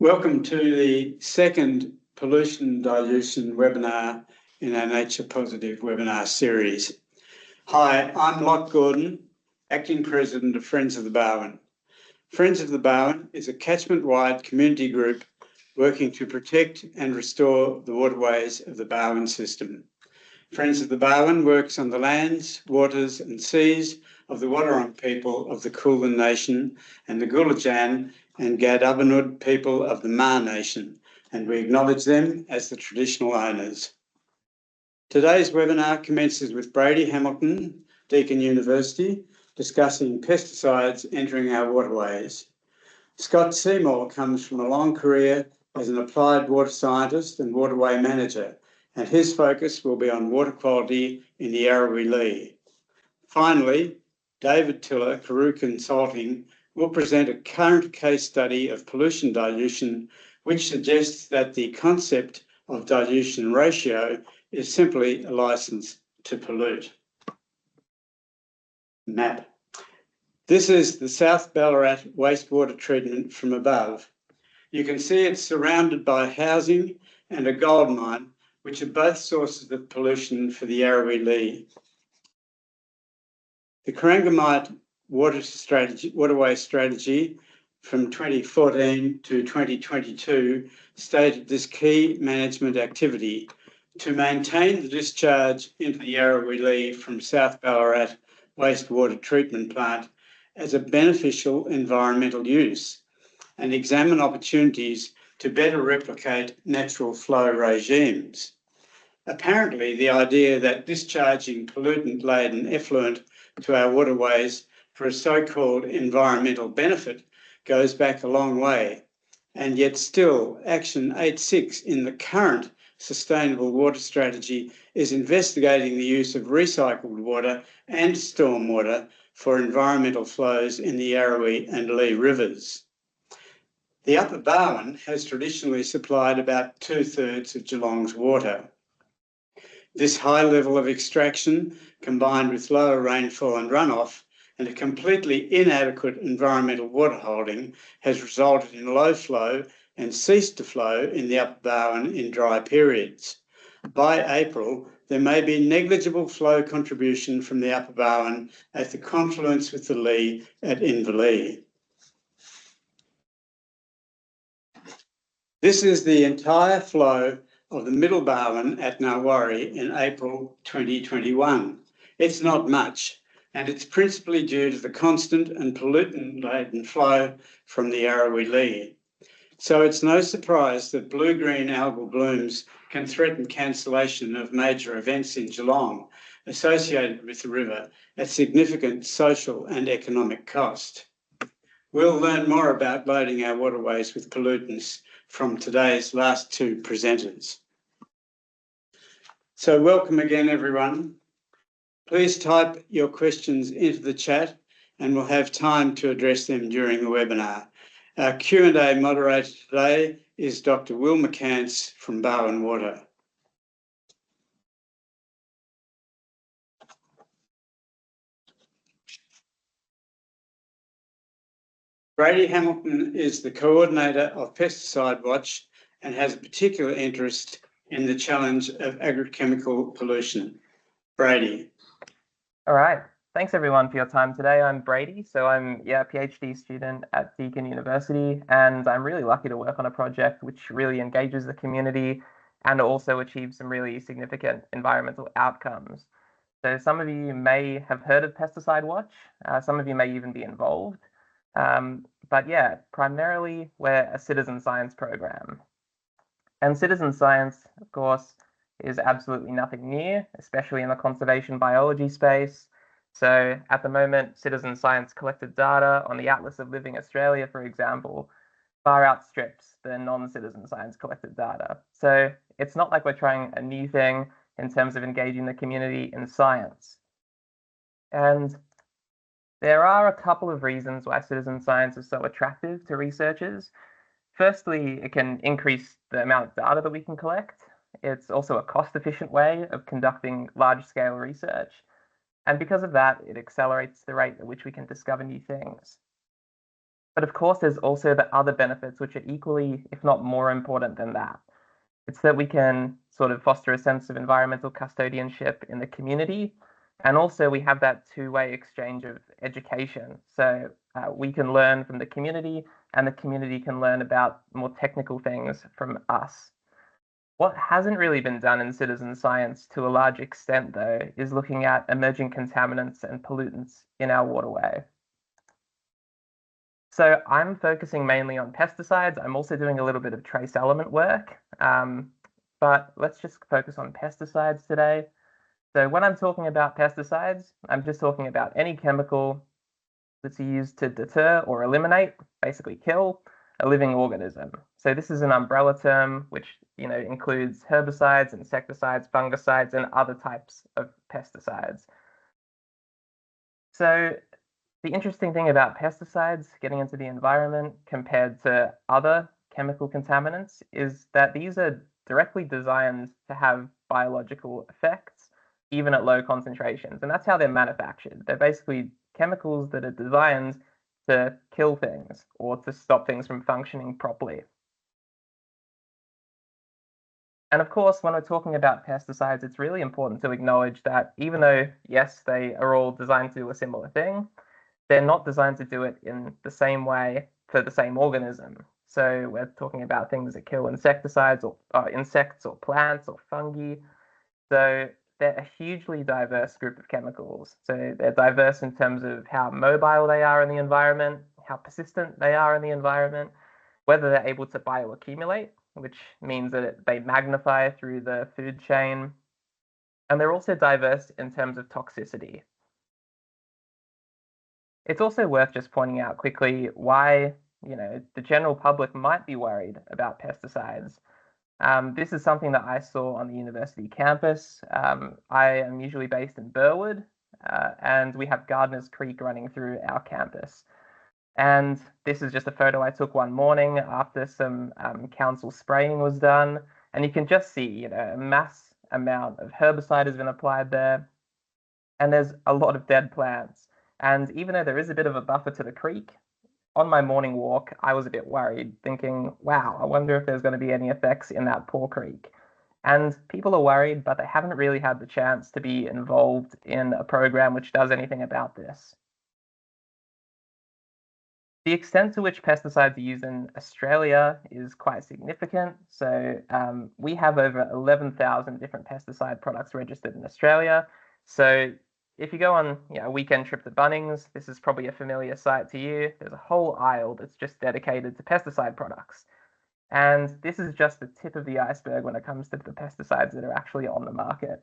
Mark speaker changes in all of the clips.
Speaker 1: Welcome to the second Pollution Dilution webinar in our Nature Positive webinar series. Hi, I'm Locke Gordon, Acting President of Friends of the Barwon. Friends of the Barwon is a catchment-wide community group working to protect and restore the waterways of the Barwon system. Friends of the Barwon works on the lands, waters and seas of the Wadawurrung people of the Kulin Nation and the Gulajan and Gadubanud people of the Maar Nation, and we acknowledge them as the traditional owners. Today's webinar commences with Brady Hamilton, Deakin University, discussing pesticides entering our waterways. Scott Seymour comes from a long career as an applied water scientist and waterway manager, and his focus will be on water quality in the Yarrawee Lee. Finally, David Tiller, Carew Consulting, will present a current case study of pollution dilution, which suggests that the concept of dilution ratio is simply a license to pollute. Map. This is the South Ballarat wastewater treatment from above. You can see it's surrounded by housing and a gold mine, which are both sources of pollution for the Yarrawee Lee. The Corangamite waterway strategy from 2014 to 2022 stated this key management activity to maintain the discharge into the Yarrawee Lee from South Ballarat wastewater treatment plant as a beneficial environmental use and examine opportunities to better replicate natural flow regimes. Apparently, the idea that discharging pollutant-laden effluent to our waterways for a so-called environmental benefit goes back a long way, and yet still Action 8.6 in the current Sustainable Water Strategy is investigating the use of recycled water and stormwater for environmental flows in the Yarrawee and Lee rivers. The Upper Barwon has traditionally supplied about 2/3 of Geelong's water. This high level of extraction, combined with lower rainfall and runoff, and a completely inadequate environmental water holding, has resulted in low flow and ceased to flow in the Upper Barwon in dry periods. By April, there may be negligible flow contribution from the Upper Barwon at the confluence with the Lee at Inverleigh. This is the entire flow of the Middle Barwon at Narwarri in April 2021. It's not much, and it's principally due to the constant and pollutant-laden flow from the Yarrawee Lee. So it's no surprise that blue-green algal blooms can threaten cancellation of major events in Geelong associated with the river at significant social and economic cost. We'll learn more about loading our waterways with pollutants from today's last two presenters. So welcome again, everyone. Please type your questions into the chat and we'll have time to address them during the webinar. Our Q&A moderator today is Dr. Will McCants from Barwon Water. Brady Hamilton is the coordinator of Pesticide Watch and has a particular interest in the challenge of agrichemical pollution. Brady.
Speaker 2: All right. Thanks everyone for your time today. I'm Brady, so I'm a PhD student at Deakin University, and I'm really lucky to work on a project which really engages the community and also achieves some really significant environmental outcomes. So some of you may have heard of Pesticide Watch. Some of you may even be involved. But yeah, primarily we're a citizen science program. And citizen science, of course, is absolutely nothing new, especially in the conservation biology space. So at the moment, citizen science collected data on the Atlas of Living Australia, for example, far outstrips the non-citizen science collected data. So it's not like we're trying a new thing in terms of engaging the community in science. And there are a couple of reasons why citizen science is so attractive to researchers. Firstly, it can increase the amount of data that we can collect. It's also a cost-efficient way of conducting large-scale research. And because of that, it accelerates the rate at which we can discover new things. But of course, there's also the other benefits, which are equally, if not more important than that. It's that we can sort of foster a sense of environmental custodianship in the community. And also we have that two-way exchange of education. So we can learn from the community and the community can learn about more technical things from us. What hasn't really been done in citizen science to a large extent, though, is looking at emerging contaminants and pollutants in our waterway. So I'm focusing mainly on pesticides. I'm also doing a little bit of trace element work, but let's just focus on pesticides today. So when I'm talking about pesticides, I'm just talking about any chemical that's used to deter or eliminate, basically kill, a living organism. So this is an umbrella term which includes herbicides, insecticides, fungicides, and other types of pesticides. So the interesting thing about pesticides getting into the environment compared to other chemical contaminants is that these are directly designed to have biological effects, even at low concentrations. And that's how they're manufactured. They're basically chemicals that are designed to kill things or to stop things from functioning properly. And of course, when we're talking about pesticides, it's really important to acknowledge that even though, yes, they are all designed to do a similar thing, they're not designed to do it in the same way for the same organism. So we're talking about things that kill insecticides or insects or plants or fungi. So they're a hugely diverse group of chemicals. So they're diverse in terms of how mobile they are in the environment, how persistent they are in the environment, whether they're able to bioaccumulate, which means that they magnify through the food chain. And they're also diverse in terms of toxicity. It's also worth just pointing out quickly why the general public might be worried about pesticides. This is something that I saw on the university campus. I am usually based in Burwood, and we have Gardeners Creek running through our campus. And this is just a photo I took one morning after some council spraying was done. And you can just see, a mass amount of herbicide has been applied there. And there's a lot of dead plants. And even though there is a bit of a buffer to the creek, on my morning walk, I was a bit worried, thinking, wow, I wonder if there's going to be any effects in that poor creek. And people are worried, but they haven't really had the chance to be involved in a program which does anything about this. The extent to which pesticides are used in Australia is quite significant. So we have over 11,000 different pesticide products registered in Australia. So if you go on a weekend trip to Bunnings, this is probably a familiar sight to you. There's a whole aisle that's just dedicated to pesticide products. And this is just the tip of the iceberg when it comes to the pesticides that are actually on the market.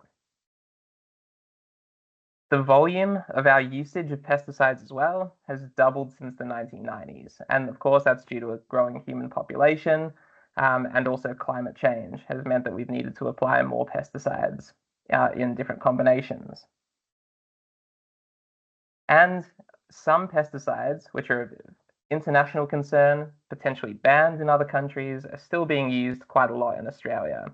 Speaker 2: The volume of our usage of pesticides as well has doubled since the 1990s. And of course, that's due to a growing human population, and also climate change has meant that we've needed to apply more pesticides in different combinations. And some pesticides, which are of international concern, potentially banned in other countries, are still being used quite a lot in Australia.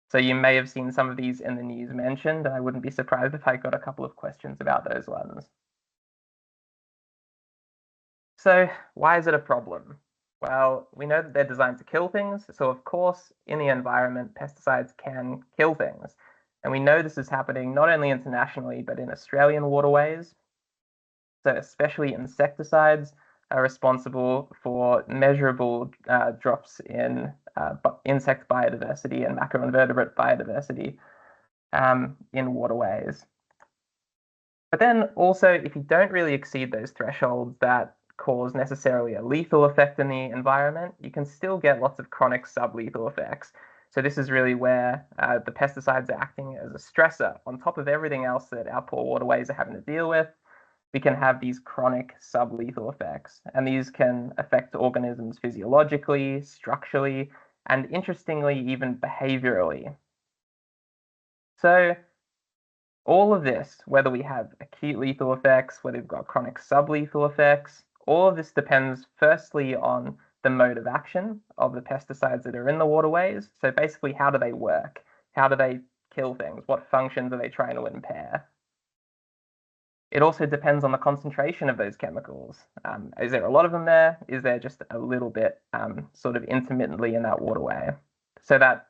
Speaker 2: So you may have seen some of these in the news mentioned, and I wouldn't be surprised if I got a couple of questions about those ones. So why is it a problem? Well, we know that they're designed to kill things. So of course, in the environment, pesticides can kill things. And we know this is happening not only internationally, but in Australian waterways. So especially insecticides are responsible for measurable drops in insect biodiversity and macroinvertebrate biodiversity in waterways. But then also, if you don't really exceed those thresholds that cause necessarily a lethal effect in the environment, you can still get lots of chronic sublethal effects. So this is really where the pesticides are acting as a stressor on top of everything else that our poor waterways are having to deal with. We can have these chronic sublethal effects, and these can affect organisms physiologically, structurally, and interestingly, even behaviorally. So all of this, whether we have acute lethal effects, whether we've got chronic sublethal effects, all of this depends firstly on the mode of action of the pesticides that are in the waterways. So basically, how do they work? How do they kill things? What functions are they trying to impair? It also depends on the concentration of those chemicals. Is there a lot of them there? Is there just a little bit sort of intermittently in that waterway? So that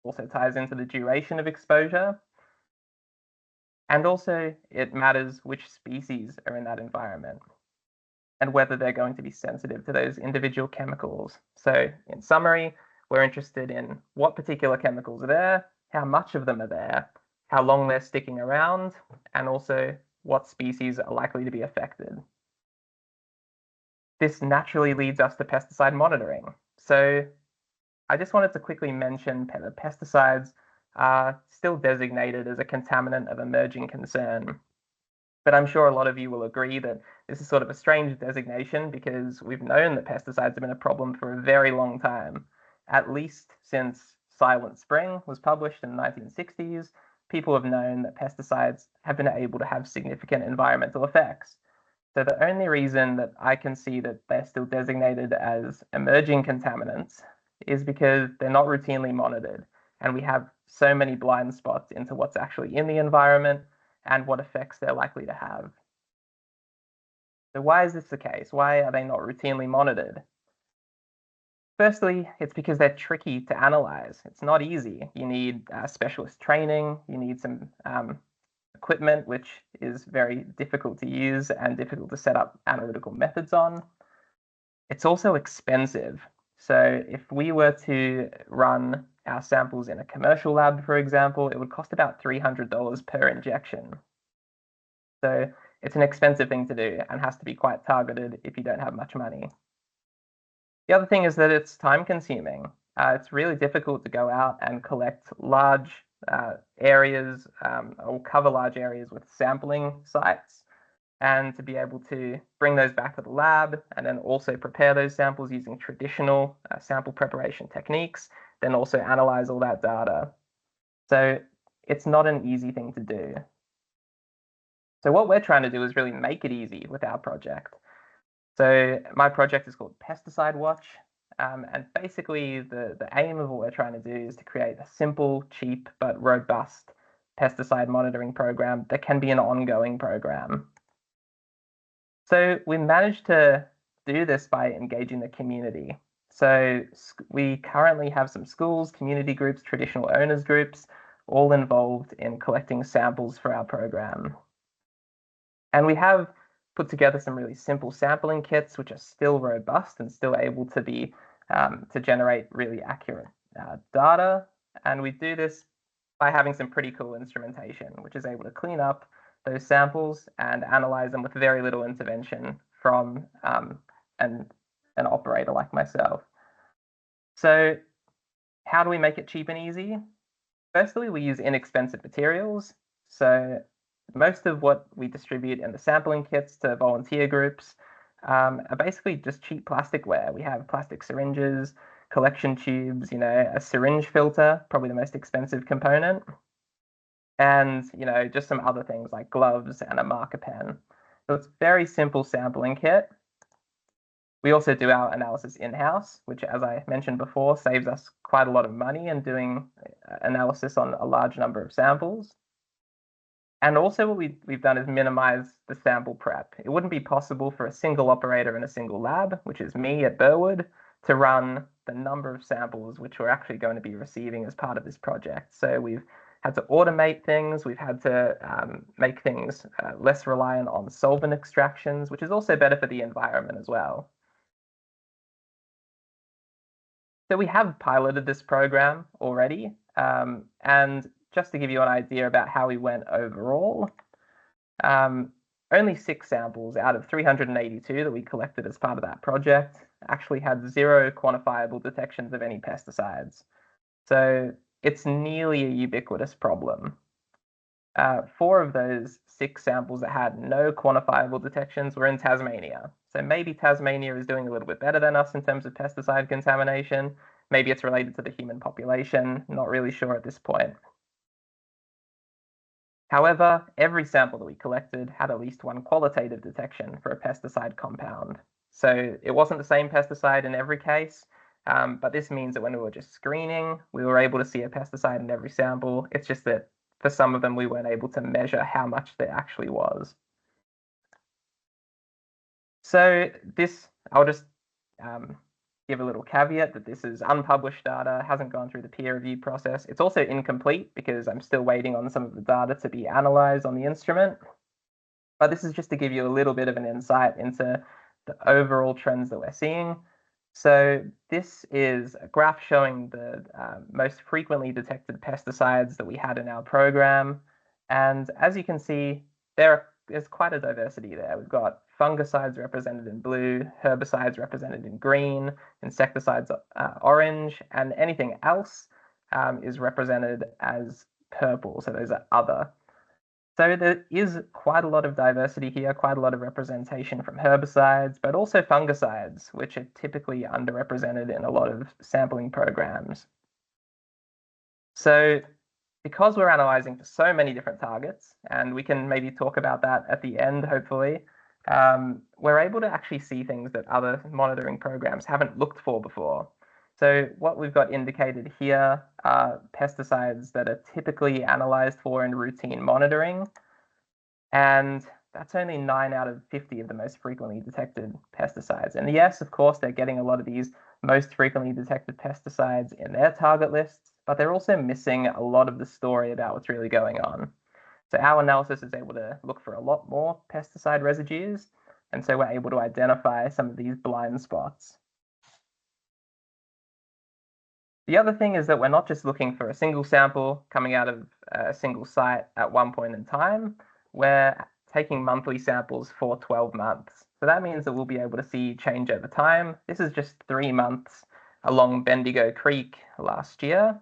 Speaker 2: also ties into the duration of exposure. And also it matters which species are in that environment and whether they're going to be sensitive to those individual chemicals. So in summary, we're interested in what particular chemicals are there, how much of them are there, how long they're sticking around, and also what species are likely to be affected. This naturally leads us to pesticide monitoring. So I just wanted to quickly mention that pesticides are still designated as a contaminant of emerging concern. But I'm sure a lot of you will agree that this is sort of a strange designation because we've known that pesticides have been a problem for a very long time, at least since Silent Spring was published in the 1960s. People have known that pesticides have been able to have significant environmental effects. So the only reason that I can see that they're still designated as emerging contaminants is because they're not routinely monitored, and we have so many blind spots into what's actually in the environment and what effects they're likely to have. So why is this the case? Why are they not routinely monitored? Firstly, it's because they're tricky to analyze. It's not easy. You need specialist training. You need some equipment, which is very difficult to use and difficult to set up analytical methods on. It's also expensive. So if we were to run our samples in a commercial lab, for example, it would cost about $300 per injection. So it's an expensive thing to do and has to be quite targeted if you don't have much money. The other thing is that it's time consuming. It's really difficult to go out and collect large areas or cover large areas with sampling sites, and to be able to bring those back to the lab and then also prepare those samples using traditional sample preparation techniques, then also analyze all that data. So it's not an easy thing to do. So what we're trying to do is really make it easy with our project. So my project is called Pesticide Watch. And basically the aim of what we're trying to do is to create a simple, cheap, but robust pesticide monitoring program that can be an ongoing program. So we managed to do this by engaging the community. So we currently have some schools, community groups, traditional owners groups, all involved in collecting samples for our program. And we have put together some really simple sampling kits, which are still robust and still able to be to generate really accurate data. And we do this by having some pretty cool instrumentation, which is able to clean up those samples and analyze them with very little intervention from an operator like myself. So how do we make it cheap and easy? Firstly, we use inexpensive materials. So most of what we distribute in the sampling kits to volunteer groups are basically just cheap plasticware. We have plastic syringes, collection tubes, a syringe filter, probably the most expensive component, and just some other things like gloves and a marker pen. So it's a very simple sampling kit. We also do our analysis in-house, which, as I mentioned before, saves us quite a lot of money in doing analysis on a large number of samples. And also what we've done is minimize the sample prep. It wouldn't be possible for a single operator in a single lab, which is me at Burwood, to run the number of samples which we're actually going to be receiving as part of this project. So we've had to automate things. We've had to make things less reliant on solvent extractions, which is also better for the environment as well. So we have piloted this program already, and just to give you an idea about how we went overall, only 6 samples out of 382 that we collected as part of that project actually had 0 quantifiable detections of any pesticides. So it's nearly a ubiquitous problem. 4 of those 6 samples that had no quantifiable detections were in Tasmania. So maybe Tasmania is doing a little bit better than us in terms of pesticide contamination. Maybe it's related to the human population. Not really sure at this point. However, every sample that we collected had at least 1 qualitative detection for a pesticide compound. So it wasn't the same pesticide in every case, but this means that when we were just screening, we were able to see a pesticide in every sample. It's just that for some of them, we weren't able to measure how much there actually was. So I'll just give a little caveat that this is unpublished data, hasn't gone through the peer review process. It's also incomplete because I'm still waiting on some of the data to be analyzed on the instrument. But this is just to give you a little bit of an insight into the overall trends that we're seeing. So this is a graph showing the most frequently detected pesticides that we had in our program. And as you can see, there's quite a diversity there. We've got fungicides represented in blue, herbicides represented in green, insecticides orange, and anything else is represented as purple. So those are other. So there is quite a lot of diversity here, quite a lot of representation from herbicides, but also fungicides, which are typically underrepresented in a lot of sampling programs. So because we're analyzing for so many different targets, and we can maybe talk about that at the end, hopefully, we're able to actually see things that other monitoring programs haven't looked for before. So what we've got indicated here are pesticides that are typically analyzed for in routine monitoring. And that's only 9 out of 50 of the most frequently detected pesticides. And yes, of course, they're getting a lot of these most frequently detected pesticides in their target lists, but they're also missing a lot of the story about what's really going on. So our analysis is able to look for a lot more pesticide residues, and so we're able to identify some of these blind spots. The other thing is that we're not just looking for a single sample coming out of a single site at one point in time. We're taking monthly samples for 12 months. So that means that we'll be able to see change over time. This is just 3 months along Bendigo Creek last year.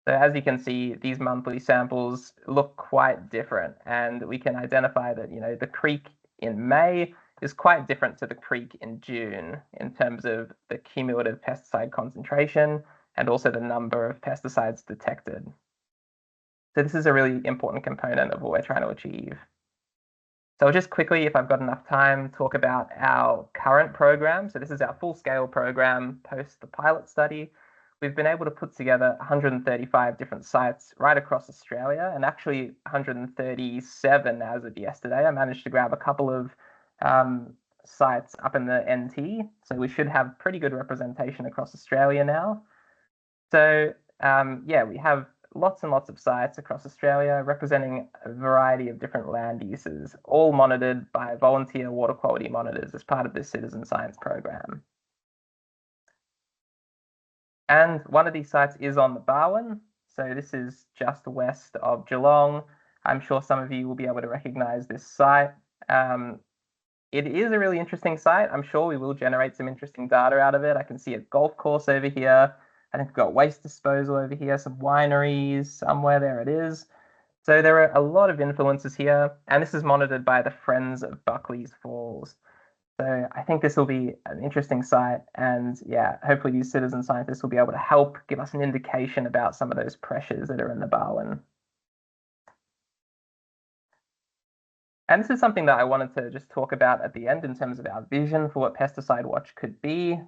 Speaker 2: So as you can see, these monthly samples look quite different, and we can identify that, the creek in May is quite different to the creek in June in terms of the cumulative pesticide concentration and also the number of pesticides detected. So this is a really important component of what we're trying to achieve. So I'll just quickly, if I've got enough time, talk about our current program. So this is our full-scale program post the pilot study. We've been able to put together 135 different sites right across Australia, and actually 137 as of yesterday. I managed to grab a couple of sites up in the NT, so we should have pretty good representation across Australia now. So yeah, we have lots and lots of sites across Australia representing a variety of different land uses, all monitored by volunteer water quality monitors as part of this citizen science program. And one of these sites is on the Barwon. So this is just west of Geelong. I'm sure some of you will be able to recognize this site. It is a really interesting site. I'm sure we will generate some interesting data out of it. I can see a golf course over here. I think we've got waste disposal over here, some wineries somewhere, there it is. So there are a lot of influences here, and this is monitored by the Friends of Buckley's Falls. So I think this will be an interesting site, and yeah, hopefully these citizen scientists will be able to help give us an indication about some of those pressures that are in the Barwon. And this is something that I wanted to just talk about at the end in terms of our vision for what Pesticide Watch could be.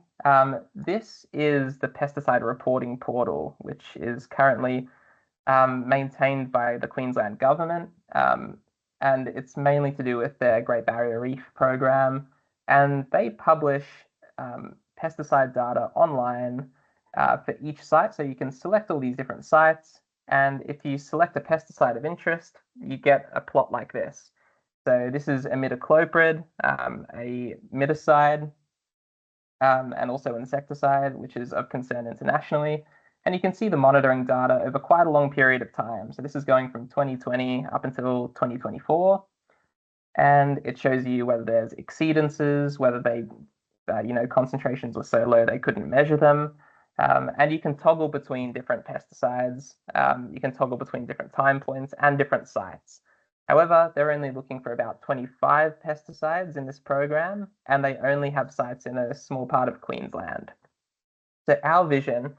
Speaker 2: This is the pesticide reporting portal, which is currently maintained by the Queensland government. And it's mainly to do with their Great Barrier Reef program. And they publish pesticide data online for each site. So you can select all these different sites. And if you select a pesticide of interest, you get a plot like this. So this is imidacloprid, a miticide, and also insecticide, which is of concern internationally. And you can see the monitoring data over quite a long period of time. So this is going from 2020 up until 2024. And it shows you whether there's exceedances, whether they, concentrations were so low they couldn't measure them. And you can toggle between different pesticides. You can toggle between different time points and different sites. However, they're only looking for about 25 pesticides in this program, and they only have sites in a small part of Queensland. So our vision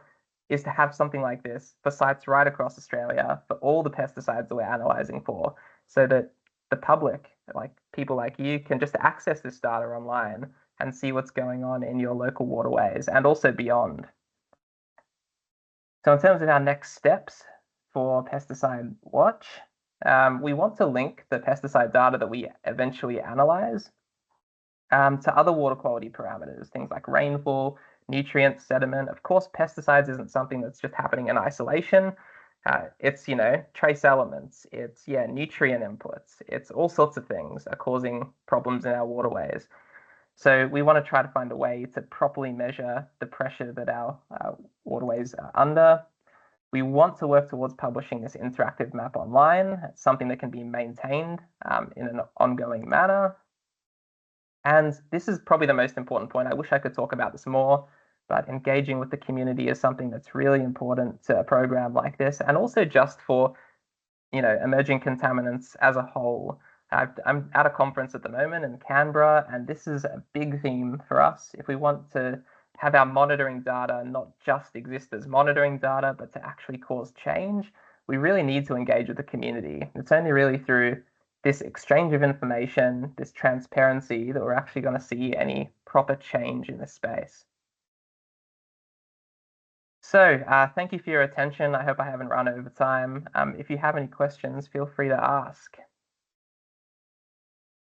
Speaker 2: is to have something like this for sites right across Australia for all the pesticides that we're analysing for, so that the public, like people like you, can just access this data online and see what's going on in your local waterways and also beyond. So in terms of our next steps for Pesticide Watch, we want to link the pesticide data that we eventually analyze to other water quality parameters, things like rainfall, nutrients, sediment. Of course, pesticides isn't something that's just happening in isolation. It's, trace elements, it's, nutrient inputs, it's all sorts of things are causing problems in our waterways. So we want to try to find a way to properly measure the pressure that our waterways are under. We want to work towards publishing this interactive map online. It's something that can be maintained in an ongoing manner. And this is probably the most important point. I wish I could talk about this more, but engaging with the community is something that's really important to a program like this, and also just for, emerging contaminants as a whole. I'm at a conference at the moment in Canberra, and this is a big theme for us. If we want to have our monitoring data not just exist as monitoring data, but to actually cause change, we really need to engage with the community. It's only really through this exchange of information, this transparency, that we're actually going to see any proper change in this space. So thank you for your attention. I hope I haven't run over time. If you have any questions, feel free to ask.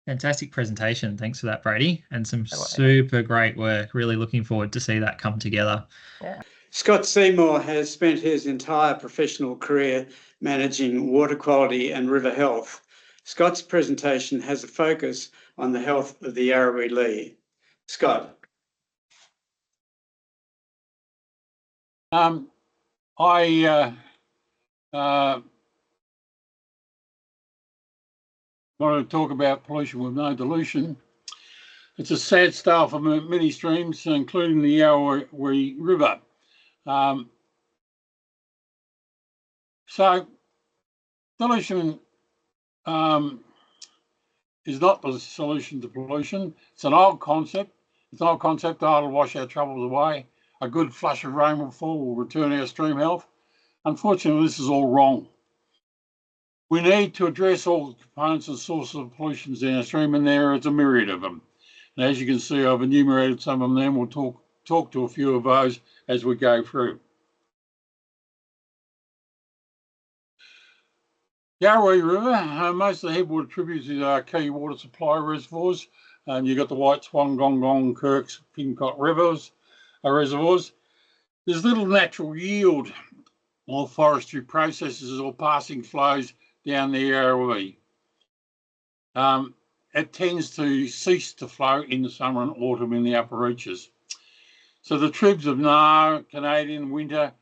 Speaker 3: Fantastic presentation. Thanks for that, Brady. And some super great work. Really looking forward to see that come together.
Speaker 2: Yeah.
Speaker 1: Scott Seymour has spent his entire professional career managing water quality and river health. Scott's presentation has a focus on the health of the Yarrawee Lee. Scott.
Speaker 4: I want to talk about pollution with no dilution. It's a sad tale for many streams, including the Yarrawee River. So dilution is not the solution to pollution. It's an old concept. It's an old concept. It'll wash our troubles away. A good flush of rainfall will return our stream health. Unfortunately, this is all wrong. We need to address all the components and sources of pollutions in our stream, and there is a myriad of them. And as you can see, I've enumerated some of them. We'll talk to a few of those as we go through. Yarrawee River, most of the headwater tributaries are key water supply reservoirs. And you've got the White Swan, Gong Gong, Kirks, Pincott rivers, reservoirs. There's little natural yield or forestry processes or passing flows down the Yarrawee. It tends to cease to flow in the summer and autumn in the upper reaches. So the tribs of Nar, Canadian, Winter,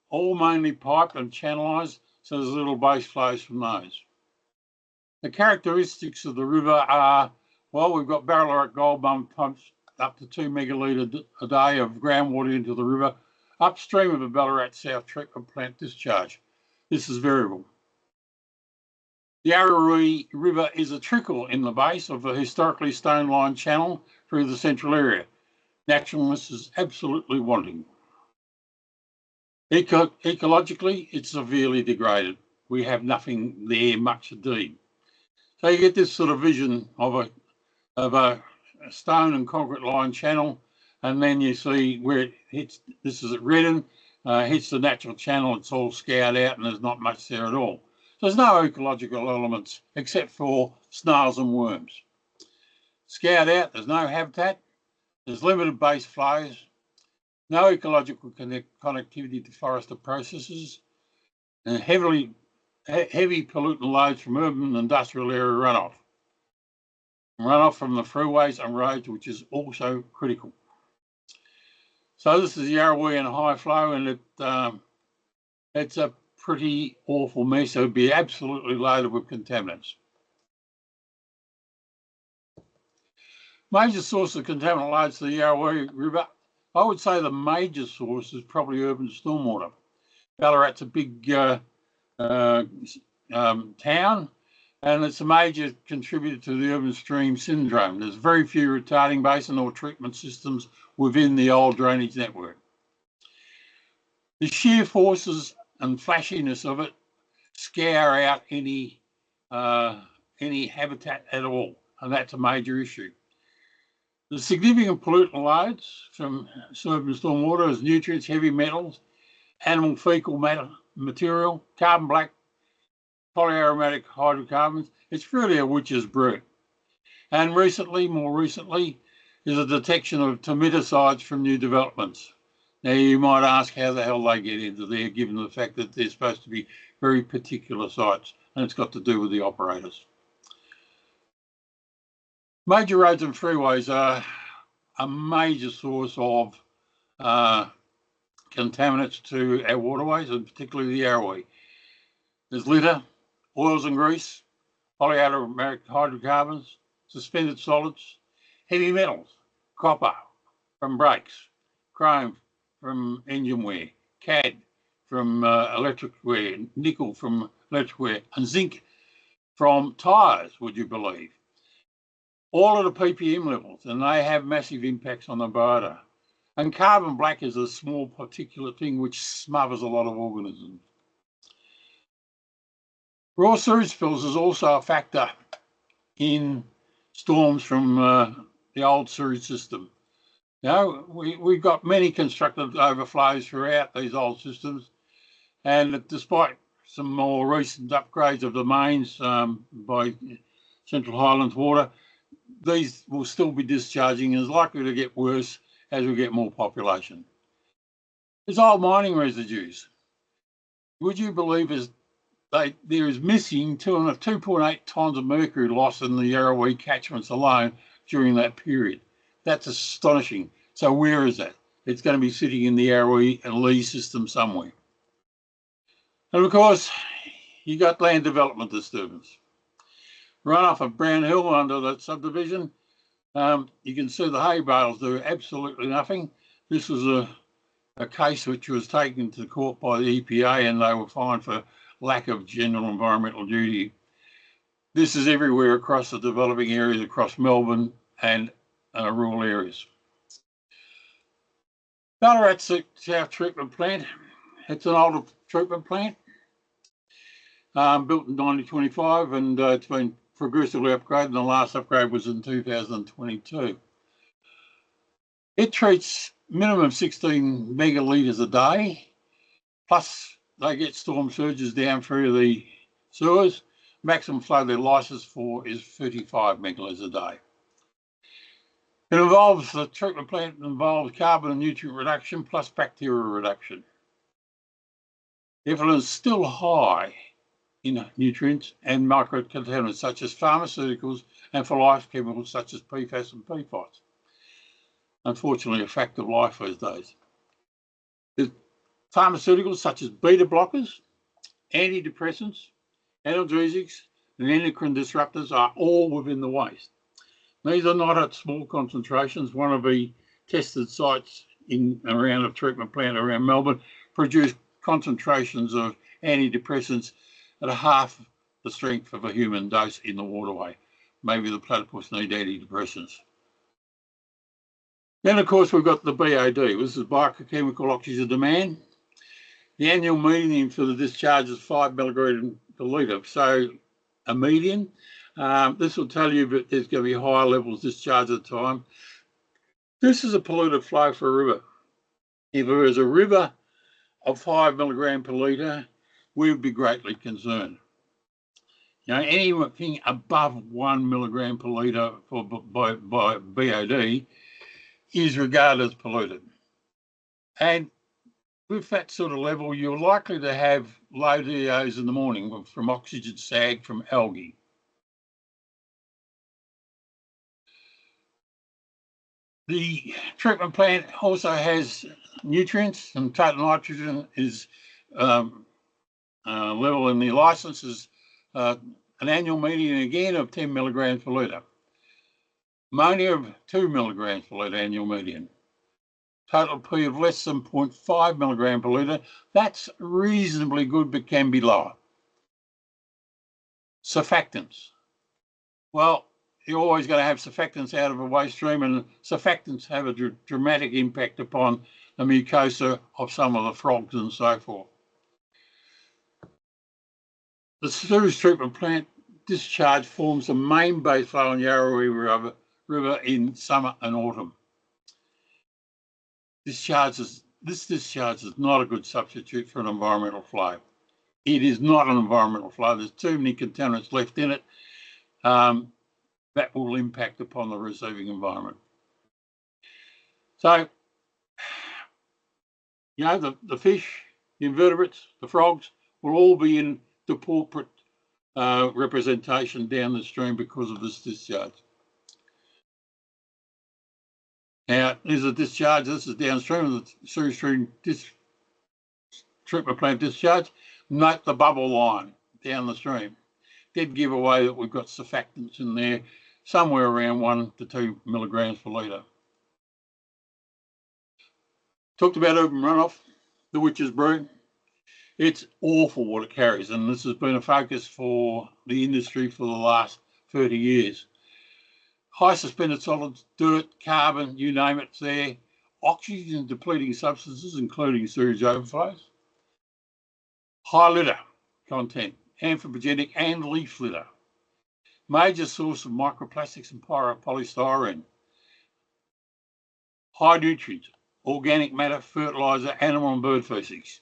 Speaker 4: all mainly piped and channelized, so there's little base flows from those. The characteristics of the river are, well, we've got Ballarat Gold Bum pumps up to 2 megalitre a day of groundwater into the river, upstream of the Ballarat South Treatment Plant discharge. This is variable. The Yarrawee River is a trickle in the base of a historically stone-lined channel through the central area. Naturalness is absolutely wanting. Ecologically, it's severely degraded. We have nothing there much indeed. So you get this sort of vision of a stone and concrete lined channel, and then you see where it hits. This is at Redden, hits the natural channel. It's all scoured out, and there's not much there at all. So there's no ecological elements except for snails and worms. Scoured out, there's no habitat. There's limited base flows. No ecological connectivity to forester processes, and heavy pollutant loads from urban and industrial area runoff. Runoff from the freeways and roads, which is also critical. So this is Yarrawee and high flow, and it's a pretty awful mess. It would be absolutely loaded with contaminants. Major source of contaminant loads to the Yarrawee River. I would say the major source is probably urban stormwater. Ballarat's a big town, and it's a major contributor to the urban stream syndrome. There's very few retarding basin or treatment systems within the old drainage network. The sheer forces and flashiness of it scare out any habitat at all, and that's a major issue. The significant pollutant loads from urban stormwater is nutrients, heavy metals, animal fecal material, carbon black, polyaromatic hydrocarbons. It's really a witch's brew. And more recently, is the detection of termiticides from new developments. Now, you might ask how the hell they get into there, given the fact that they're supposed to be very particular sites, and it's got to do with the operators. Major roads and freeways are a major source of contaminants to our waterways, and particularly the Yarrawee. There's litter, oils and grease, polyaromatic hydrocarbons, suspended solids, heavy metals, copper from brakes, chrome from engine wear, cad from electric wear, nickel from electric wear, and zinc from tyres, would you believe? All of the ppm levels, and they have massive impacts on the biota. And carbon black is a small particulate thing which smothers a lot of organisms. Raw sewage spills is also a factor in storms from the old sewage system. Now, we've got many constructed overflows throughout these old systems, and despite some more recent upgrades of the mains by Central Highlands Water, these will still be discharging and is likely to get worse as we get more population. There's old mining residues. Would you believe there is missing 2.8 tonnes of mercury loss in the Yarrawee catchments alone during that period? That's astonishing. So where is that? It's going to be sitting in the Yarrawee and Lee system somewhere. And of course, you got land development disturbance. Runoff of Brown Hill under that subdivision, you can see the hay bales do absolutely nothing. This was a case which was taken to court by the EPA, and they were fined for lack of general environmental duty. This is everywhere across the developing areas across Melbourne and rural areas. Ballarat South Treatment Plant, it's an older treatment plant, built in 1925, and it's been progressively upgraded, and the last upgrade was in 2022. It treats minimum 16 megalitres a day, plus they get storm surges down through the sewers. Maximum flow they're licensed for is 35 megalitres a day. The treatment plant involves carbon and nutrient reduction plus bacterial reduction. Effluent is still high in nutrients and microcontaminants such as pharmaceuticals and for life chemicals such as PFAS and PFOS. Unfortunately, a fact of life these days. There's pharmaceuticals such as beta blockers, antidepressants, analgesics, and endocrine disruptors are all within the waste. These are not at small concentrations. One of the tested sites around a treatment plant around Melbourne produced concentrations of antidepressants at half the strength of a human dose in the waterway. Maybe the platypus need antidepressants. Then, of course, we've got the BOD. This is biochemical oxygen demand. The annual median for the discharge is 5 milligrams per litre. So a median. This will tell you that there's going to be higher levels discharge at the time. This is a polluted flow for a river. If there is a river of 5 milligrams per litre, we would be greatly concerned. You know, anything above 1 milligram per litre by BOD is regarded as polluted. And with that sort of level, you're likely to have low DOs in the morning from oxygen sag from algae. The treatment plant also has nutrients, and total nitrogen is level in the licence is an annual median again of 10 milligrams per litre. Ammonia of 2 milligrams per litre annual median. Total P of less than 0.5 milligram per litre. That's reasonably good, but can be lower. Surfactants. Well, you're always going to have surfactants out of a waste stream, and surfactants have a dramatic impact upon the mucosa of some of the frogs and so forth. The sewage treatment plant discharge forms the main base flow in Yarrawee River in summer and autumn. This discharge is not a good substitute for an environmental flow. It is not an environmental flow. There's too many contaminants left in it that will impact upon the receiving environment. So, you know, the fish, the invertebrates, the frogs will all be in the porphyry representation down the stream because of this discharge. Now, there's a discharge. This is downstream of the sewage stream treatment plant discharge. Note the bubble line down the stream. Did give away that we've got surfactants in there, somewhere around 1 to 2 milligrams per litre. Talked about urban runoff, the witch's brew. It's awful what it carries, and this has been a focus for the industry for the last 30 years. High suspended solids, dirt, carbon, you name it, it's there. Oxygen depleting substances, including sewage overflows. High litter content, anthropogenic and leaf litter. Major source of microplastics and polystyrene. High nutrients, organic matter, fertiliser, animal and bird feces.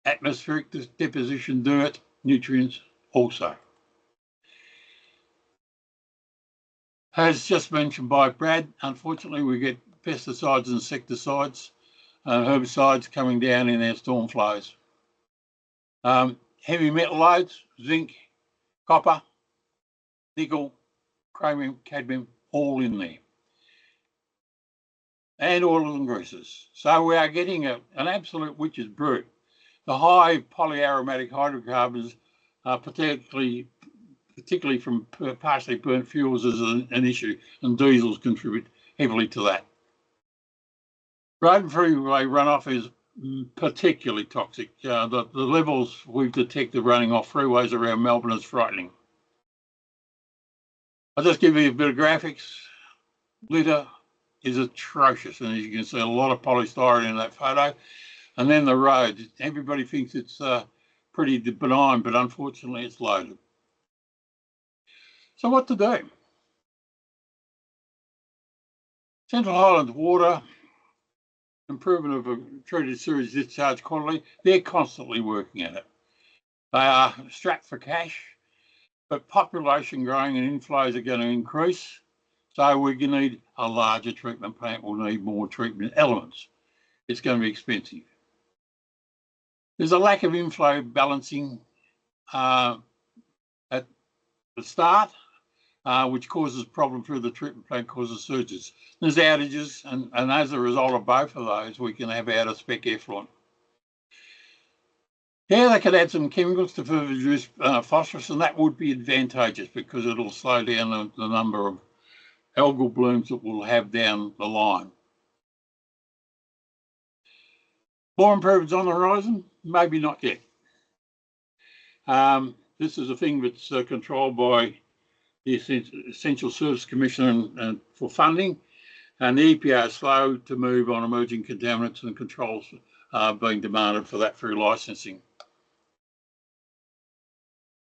Speaker 4: Atmospheric deposition, dirt, nutrients also. As just mentioned by Brad, unfortunately we get pesticides, insecticides, herbicides coming down in our storm flows. Heavy metal loads, zinc, copper, nickel, chromium, cadmium, all in there. And oils and greases. So we are getting an absolute witch's brew. The high polyaromatic hydrocarbons, particularly from partially burnt fuels, is an issue, and diesels contribute heavily to that. Road and freeway runoff is particularly toxic. The levels we've detected running off freeways around Melbourne is frightening. I'll just give you a bit of graphics. Litter is atrocious, and as you can see, a lot of polystyrene in that photo. And then the road. Everybody thinks it's pretty benign, but unfortunately it's loaded. So what to do? Central Highlands Water, improvement of treated sewage discharge quality, they're constantly working at it. They are strapped for cash, but population growing and inflows are going to increase. So we're going to need a larger treatment plant. We'll need more treatment elements. It's going to be expensive. There's a lack of inflow balancing at the start, which causes problem through the treatment plant, causes surges. There's outages, and as a result of both of those, we can have out of spec effluent. Yeah, they could add some chemicals to further reduce phosphorus, and that would be advantageous because it'll slow down the number of algal blooms that we'll have down the line. More improvements on the horizon? Maybe not yet. This is a thing that's controlled by the Essential Service Commission for funding, and the EPA is slow to move on emerging contaminants, and controls being demanded for that through licensing.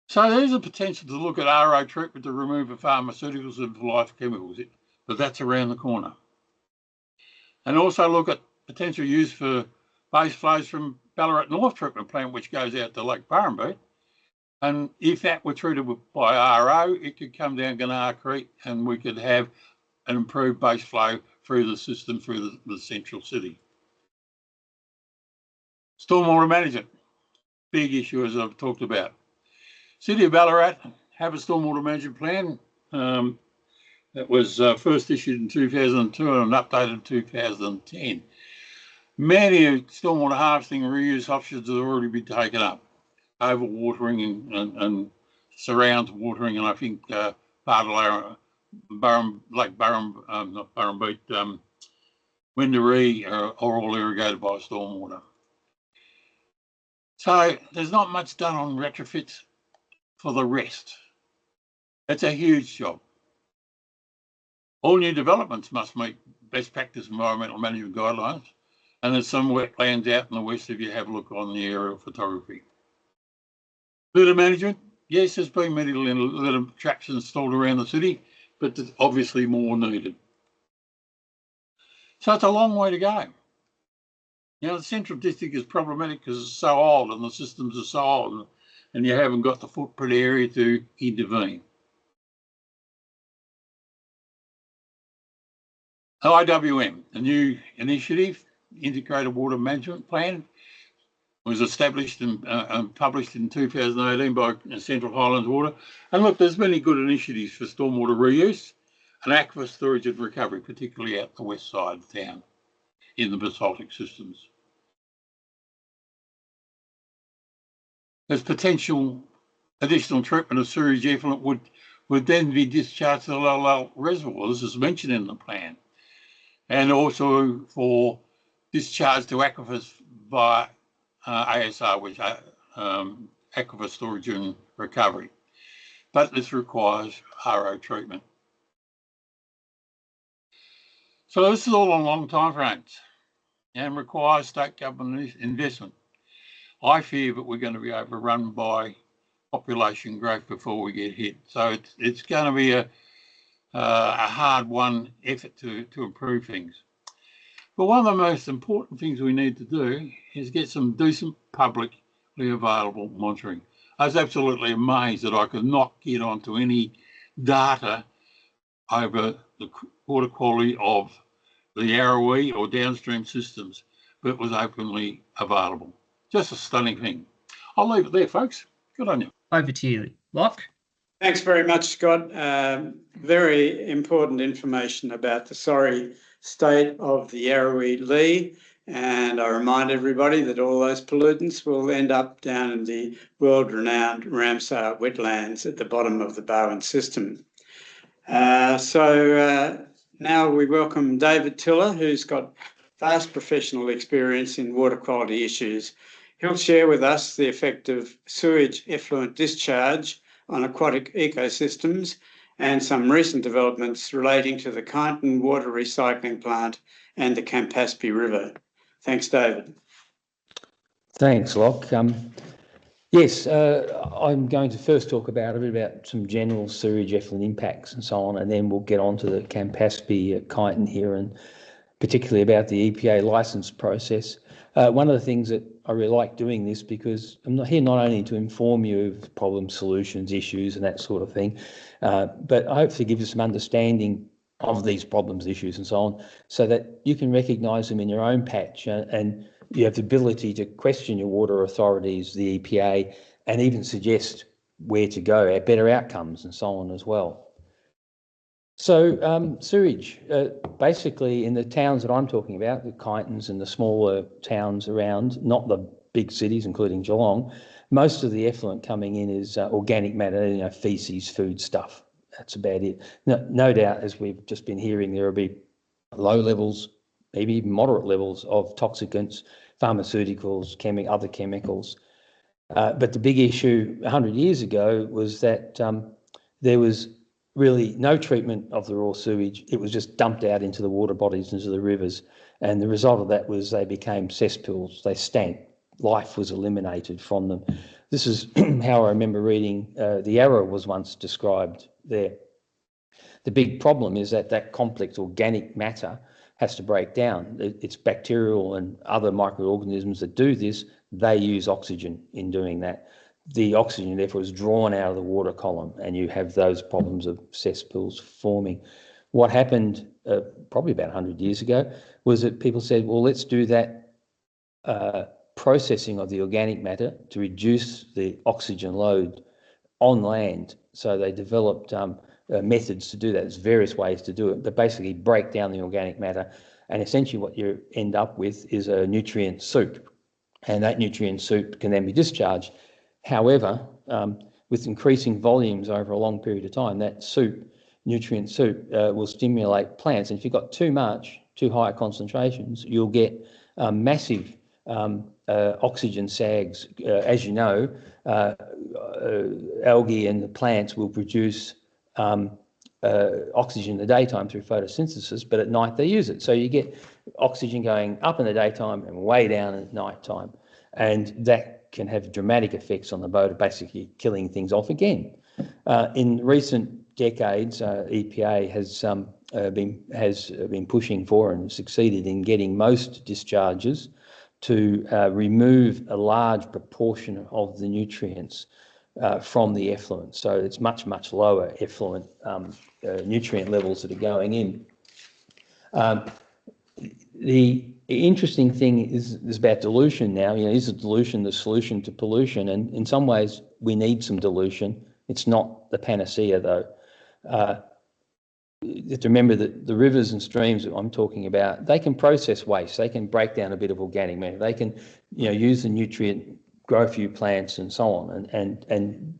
Speaker 4: So there's a potential to look at RO treatment to remove pharmaceuticals and for life chemicals, but that's around the corner. And also look at potential use for base flows from Ballarat North treatment plant, which goes out to Lake Burrumbeet. And if that were treated by RO, it could come down Gunnar Creek, and we could have an improved base flow through the system, through the central city. Stormwater management, big issue as I've talked about. City of Ballarat have a stormwater management plan that was first issued in 2002 and updated in 2010. Many stormwater harvesting and reuse options have already been taken up. Overwatering and surrounds watering, and I think part of Lake Burrum, not Burrumbeet, Windaree are all irrigated by stormwater. So there's not much done on retrofits for the rest. It's a huge job. All new developments must meet best practice environmental management guidelines, and there's some wetlands out in the west if you have a look on the aerial photography. Litter management, yes, there's been many litter traps installed around the city, but there's obviously more needed. So it's a long way to go. Now, the Central District is problematic because it's so old and the systems are so old, and you haven't got the footprint area to intervene. IWM, a new initiative, Integrated Water Management Plan, was established and published in 2018 by Central Highlands Water. And look, there's many good initiatives for stormwater reuse and aquifer storage and recovery, particularly out the west side of town in the basaltic systems. There's potential additional treatment of sewage effluent would then be discharged to the low reservoirs, as mentioned in the plan, and also for discharge to aquifers by ASR, which aquifer storage and recovery. But this requires RO treatment. So this is all on long time frames and requires state government investment. I fear that we're going to be overrun by population growth before we get hit. So it's going to be a hard-won effort to improve things. But one of the most important things we need to do is get some decent publicly available monitoring. I was absolutely amazed that I could not get onto any data over the water quality of the Yarrawee or downstream systems, but it was openly available. Just a stunning thing. I'll leave it there, folks. Good on you.
Speaker 3: Over to you, Locke.
Speaker 1: Thanks very much, Scott. Very important information about the sorry state of the Yarrawee Lee. And I remind everybody that all those pollutants will end up down in the world-renowned Ramsar wetlands at the bottom of the Barwon system. Now we welcome David Tiller, who's got vast professional experience in water quality issues. He'll share with us the effect of sewage effluent discharge on aquatic ecosystems and some recent developments relating to the Kyneton water recycling plant and the Campaspe River. Thanks, David.
Speaker 5: Thanks, Locke. Yes, I'm going to first talk a bit about some general sewage effluent impacts and so on, and then we'll get on to the Campaspe at Kyneton here, and particularly about the EPA licence process. One of the things that I really like doing this, because I'm not here not only to inform you of problem solutions, issues and that sort of thing, but I hopefully give you some understanding of these problems, issues and so on, so that you can recognise them in your own patch and you have the ability to question your water authorities, the EPA, and even suggest where to go, better outcomes and so on as well. So sewage, basically in the towns that I'm talking about, the Kyntons and the smaller towns around, not the big cities, including Geelong, most of the effluent coming in is organic matter, feces, food stuff. That's about it. No doubt, as we've just been hearing, there will be low levels, maybe even moderate levels of toxicants, pharmaceuticals, other chemicals. But the big issue 100 years ago was that there was really no treatment of the raw sewage. It was just dumped out into the water bodies, into the rivers. And the result of that was they became cesspools. They stank. Life was eliminated from them. This is how I remember reading the Yarra was once described there. The big problem is that complex organic matter has to break down. It's bacterial and other microorganisms that do this. They use oxygen in doing that. The oxygen, therefore, is drawn out of the water column, and you have those problems of cesspools forming. What happened probably about 100 years ago was that people said, well, let's do that processing of the organic matter to reduce the oxygen load on land. So they developed methods to do that. There's various ways to do it, but basically break down the organic matter. And essentially what you end up with is a nutrient soup. And that nutrient soup can then be discharged. However, with increasing volumes over a long period of time, that nutrient soup will stimulate plants. And if you've got too high concentrations, you'll get massive oxygen sags. As you know, algae and the plants will produce oxygen in the daytime through photosynthesis, but at night they use it. So you get oxygen going up in the daytime and way down at night time. And that can have dramatic effects on the boat, basically killing things off again. In recent decades, EPA has been pushing for and succeeded in getting most discharges to remove a large proportion of the nutrients from the effluent. So it's much lower effluent nutrient levels that are going in. The interesting thing is about dilution now. Is a dilution the solution to pollution? And in some ways, we need some dilution. It's not the panacea, though. You have to remember that the rivers and streams that I'm talking about, they can process waste. They can break down a bit of organic matter. They can, use the nutrient, grow a few plants and so on. And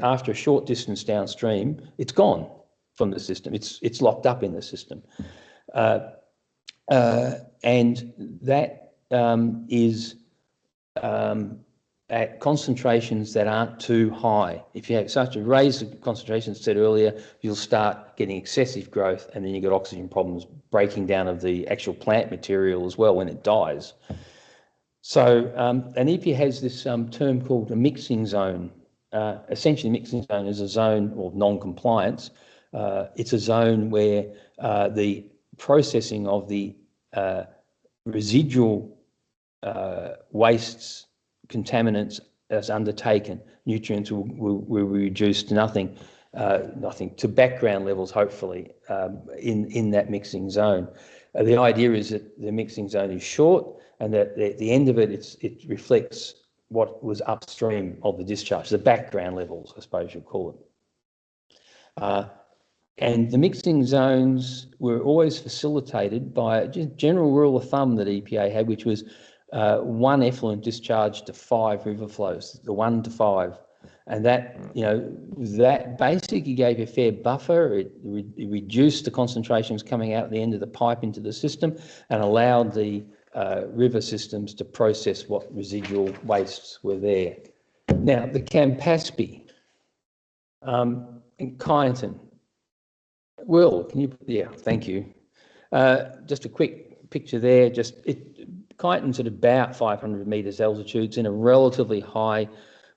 Speaker 5: after a short distance downstream, it's gone from the system. It's locked up in the system. And that is at concentrations that aren't too high. If you start to raise the concentrations, said earlier, you'll start getting excessive growth, and then you get oxygen problems, breaking down of the actual plant material as well when it dies. So an EPA has this term called a mixing zone. Essentially, mixing zone is a zone of non-compliance. It's a zone where the processing of the residual wastes, contaminants as undertaken, nutrients will be reduced to nothing to background levels, hopefully, in that mixing zone. The idea is that the mixing zone is short, and that at the end of it, it reflects what was upstream of the discharge, the background levels, I suppose you'd call it. And the mixing zones were always facilitated by a general rule of thumb that EPA had, which was 1 effluent discharge to 5 river flows, the 1 to 5. And that, that basically gave a fair buffer. It reduced the concentrations coming out at the end of the pipe into the system and allowed the river systems to process what residual wastes were there. Now, the Campaspe in Kyneton. Will, can you? Yeah, thank you. Just a quick picture there. Kyneton's at about 500 metres altitude. It's in a relatively high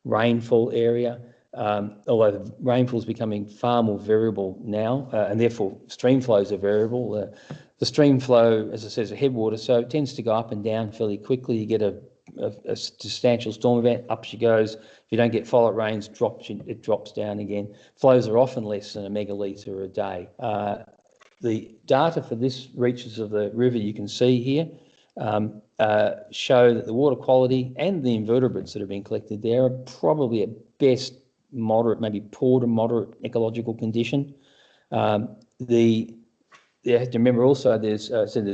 Speaker 5: rainfall area, although the rainfall is becoming far more variable now, and therefore stream flows are variable. The stream flow, as I said, is a headwater, so it tends to go up and down fairly quickly. You get a substantial storm event, up she goes. If you don't get follow-up rains, it drops down again. Flows are often less than a megalitre a day. The data for this reaches of the river you can see here show that the water quality and the invertebrates that have been collected there are probably at best moderate, maybe poor to moderate ecological condition. You have to remember also there's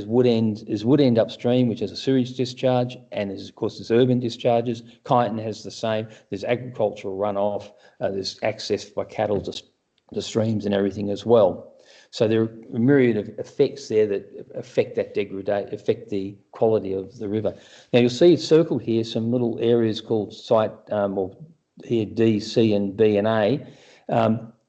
Speaker 5: wood end upstream, which has a sewage discharge, and there's, of course, there's urban discharges. Kyneton has the same. There's agricultural runoff. There's access by cattle to streams and everything as well. So there are a myriad of effects there that affect that degradation, affect the quality of the river. Now you'll see circled here some little areas called site, or here D, C, and B and A.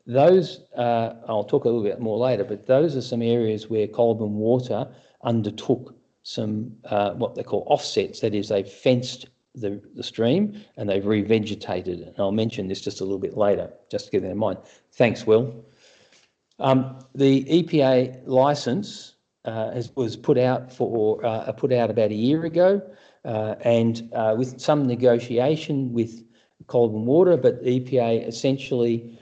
Speaker 5: Those, I'll talk a little bit more later, but those are some areas where Colburn Water undertook some what they call offsets. That is, they've fenced the stream and they've revegetated it. And I'll mention this just a little bit later, just to keep that in mind. Thanks, Will. The EPA licence was put out about a year ago, and with some negotiation with Colburn Water, but the EPA essentially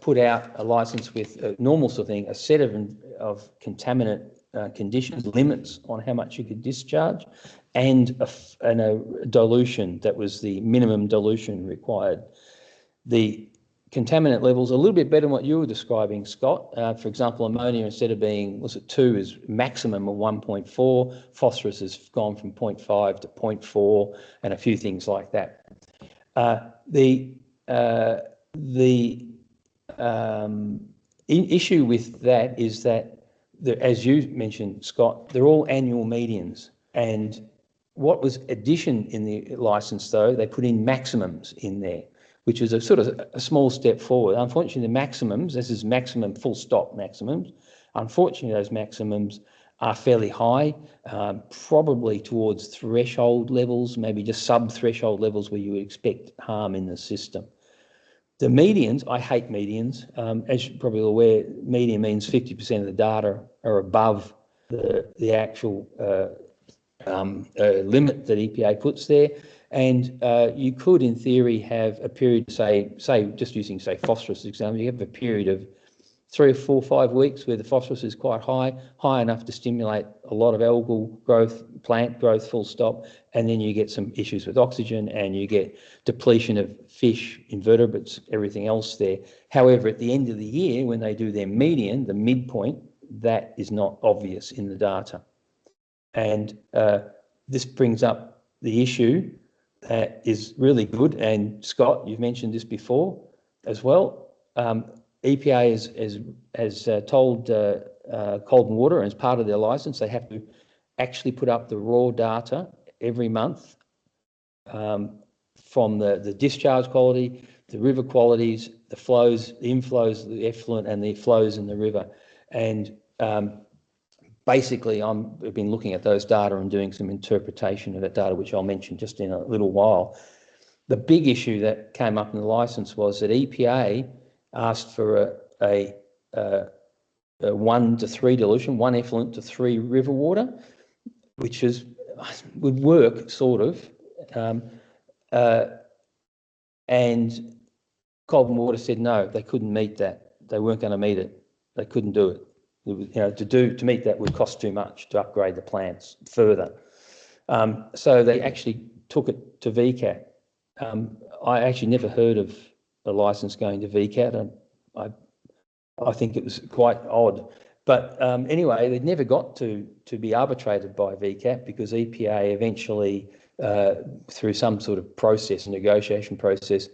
Speaker 5: put out a licence with a normal sort of thing, a set of contaminant conditions, limits on how much you could discharge, and a dilution that was the minimum dilution required. The contaminant levels are a little bit better than what you were describing, Scott. For example, ammonia, instead of being, 2, is maximum of 1.4. Phosphorus has gone from 0.5 to 0.4, and a few things like that. The issue with that is that, as you mentioned, Scott, they're all annual medians. And what was addition in the licence, though, they put in maximums in there, which is a sort of a small step forward. Unfortunately, the maximums, this is maximum full stop maximums, unfortunately those maximums are fairly high, probably towards threshold levels, maybe just sub-threshold levels where you would expect harm in the system. The medians, I hate medians. As you're probably aware, median means 50% of the data are above the actual limit that EPA puts there. And you could, in theory, have a period, say just using, phosphorus example, you have a period of 3 or 4 or 5 weeks where the phosphorus is quite high enough to stimulate a lot of algal growth, plant growth, full stop, and then you get some issues with oxygen and you get depletion of fish, invertebrates, everything else there. However, at the end of the year, when they do their median, the midpoint, that is not obvious in the data. And this brings up the issue that is really good, and Scott, you've mentioned this before as well. EPA has told Cold Water, as part of their licence, they have to actually put up the raw data every month from the discharge quality, the river qualities, the flows, the inflows, the effluent, and the flows in the river. And basically, I've been looking at those data and doing some interpretation of that data, which I'll mention just in a little while. The big issue that came up in the licence was that EPA asked for a 1 to 3 dilution, 1 effluent to 3 river water, which would work sort of, and Cold Water said no, they couldn't meet that. They weren't going to meet it. They couldn't do it. To meet that would cost too much to upgrade the plants further. So they actually took it to VCAT. I actually never heard of a licence going to VCAT, and I think it was quite odd. But anyway, they never got to be arbitrated by VCAT because EPA eventually, through some sort of process, negotiation process,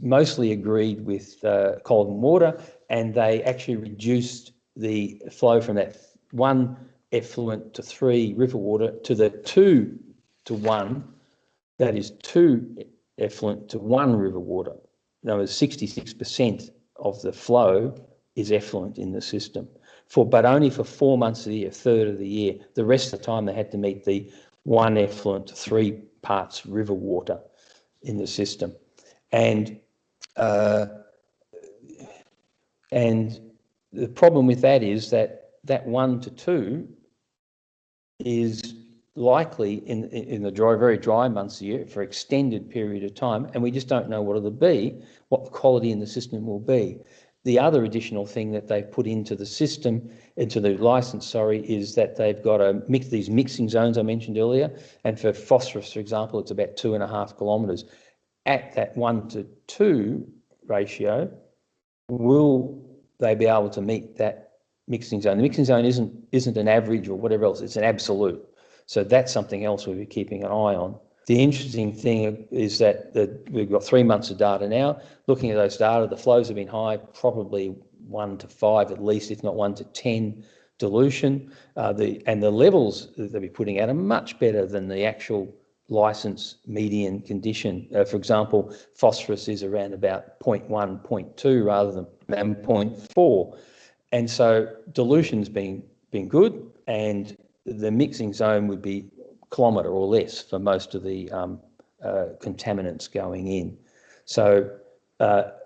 Speaker 5: mostly agreed with Cold Water, and they actually reduced the flow from that 1 effluent to 3 river water to the 2 to 1, that is 2 effluent to 1 river water. In other words, 66% of the flow is effluent in the system, but only for 4 months of the year, a third of the year. The rest of the time they had to meet the 1 effluent to 3 parts river water in the system. And the problem with that is that 1 to 2 is likely in the very dry months of the year for an extended period of time, and we just don't know what it'll be, what the quality in the system will be. The other additional thing that they've put into the system, into the licence, is that they've got these mixing zones I mentioned earlier, and for phosphorus, for example, it's about 2.5 kilometres. At that 1 to 2 ratio, will they be able to meet that mixing zone? The mixing zone isn't an average or whatever else, it's an absolute. So that's something else we'll be keeping an eye on. The interesting thing is that we've got 3 months of data now. Looking at those data, the flows have been high, probably 1 to 5 at least, if not 1 to 10 dilution. And the levels that they'll be putting out are much better than the actual licence median condition. For example, phosphorus is around about 0.1, 0.2 rather than 0.4. And so dilution's been good, and the mixing zone would be a kilometre or less for most of the contaminants going in. So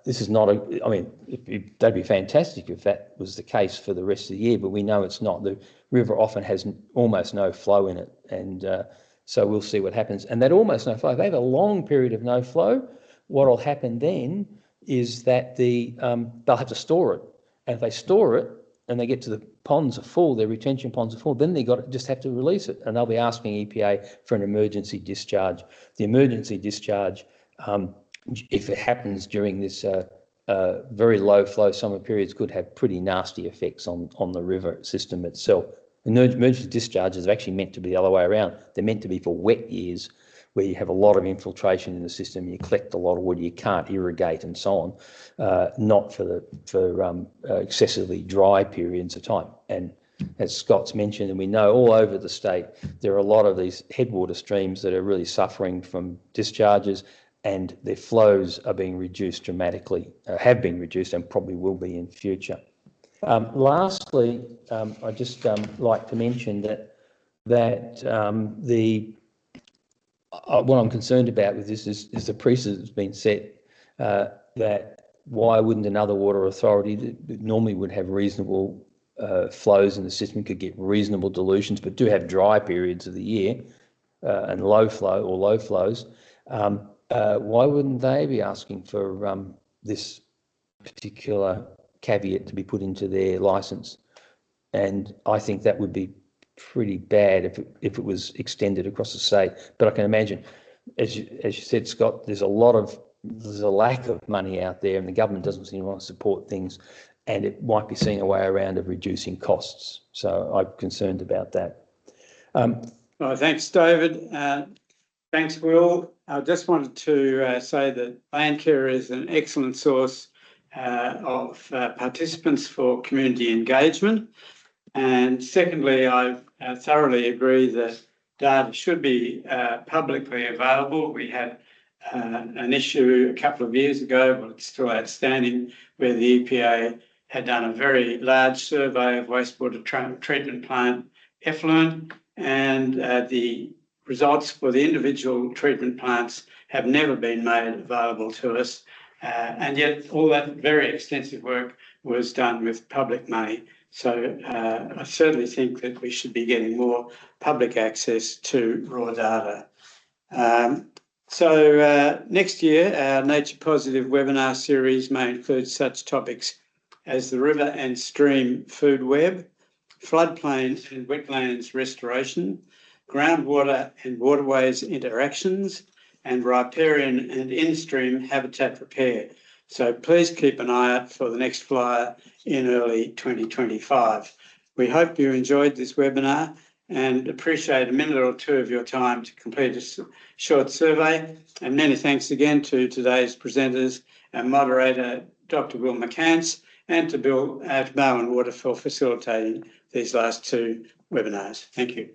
Speaker 5: this is not that'd be fantastic if that was the case for the rest of the year, but we know it's not. The river often has almost no flow in it, and so we'll see what happens. And that almost no flow, if they have a long period of no flow, what will happen then is that they'll have to store it. And if they store it and they get to the ponds are full, their retention ponds are full, then they just have to release it. And they'll be asking EPA for an emergency discharge. The emergency discharge, if it happens during this very low flow summer periods, could have pretty nasty effects on the river system itself. Emergency discharges are actually meant to be the other way around. They're meant to be for wet years where you have a lot of infiltration in the system, you collect a lot of water, you can't irrigate and so on, not for excessively dry periods of time. And as Scott's mentioned, and we know all over the state, there are a lot of these headwater streams that are really suffering from discharges, and their flows are being reduced dramatically, have been reduced and probably will be in future. Lastly, I'd just like to mention that what I'm concerned about with this is the precedent that's been set that why wouldn't another water authority that normally would have reasonable flows in the system, could get reasonable dilutions, but do have dry periods of the year and low flow or low flows, why wouldn't they be asking for this particular caveat to be put into their licence. And I think that would be pretty bad if it was extended across the state. But I can imagine, as you said, Scott, there's a lack of money out there, and the government doesn't seem to want to support things, and it might be seeing a way around of reducing costs. So I'm concerned about that.
Speaker 1: Well, thanks, David. Thanks, Will. I just wanted to say that Landcare is an excellent source of participants for community engagement. And secondly, I thoroughly agree that data should be publicly available. We had an issue a couple of years ago, but it's still outstanding, where the EPA had done a very large survey of wastewater treatment plant effluent, and the results for the individual treatment plants have never been made available to us. And yet all that very extensive work was done with public money. So I certainly think that we should be getting more public access to raw data. So next year, our Nature Positive webinar series may include such topics as the river and stream food web, floodplain and wetlands restoration, groundwater and waterways interactions, and riparian and in-stream habitat repair. So please keep an eye out for the next flyer in early 2025. We hope you enjoyed this webinar and appreciate a minute or two of your time to complete a short survey. And many thanks again to today's presenters and moderator, Dr. Will McCants, and to Barwon Water for facilitating these last two webinars. Thank you.